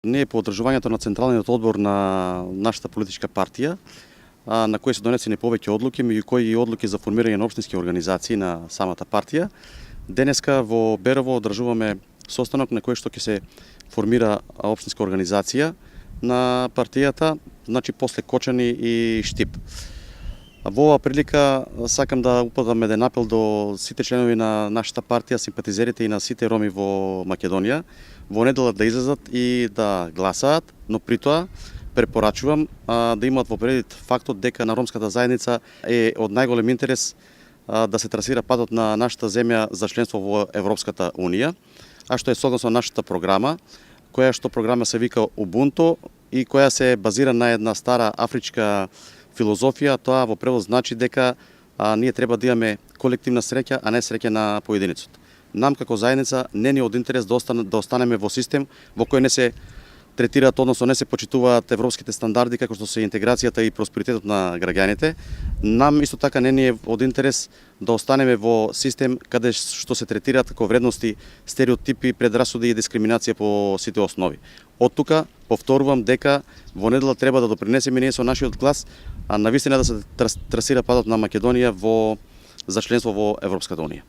Ние по одржувањето на Централниот одбор на нашата политичка партија, на кој се донесени повеќе одлуки, меѓу кои и одлуки за формирање на општински организации на самата партија, денеска во Берово одржуваме состанок на кој што ќе се формира општинска организација на партијата, значи после Кочани и Штип. Во оваа прилика сакам да упатам еден апел до сите членови на нашата партија, симпатизерите и на сите роми во Македонија, во недела да излезат и да гласаат, но при тоа препорачувам да имаат во предвид фактот дека на ромската заедница е од најголем интерес да се трасира патот на нашата земја за членство во Европската Унија, а што е согласно нашата програма, која што програма се вика Убунто и која се базира на една стара афричка филозофија. Тоа во превод значи дека ние треба да имаме колективна среќа, а не среќа на поединецот. Нам како заедница не ни е од интерес да останеме во систем во кој не се третираат, односно не се почитуваат европските стандарди како што се интеграцијата и просперитетот на граѓаните. Нам исто така не ни е од интерес да останеме во систем каде што се третираат како вредности, стереотипи, предрасуди и дискриминација по сите основи. Од тука повторувам дека во недела треба да допринесеме ние со нашиот глас, а навистина да се трасира патот на Македонија за членство во Европската Унија.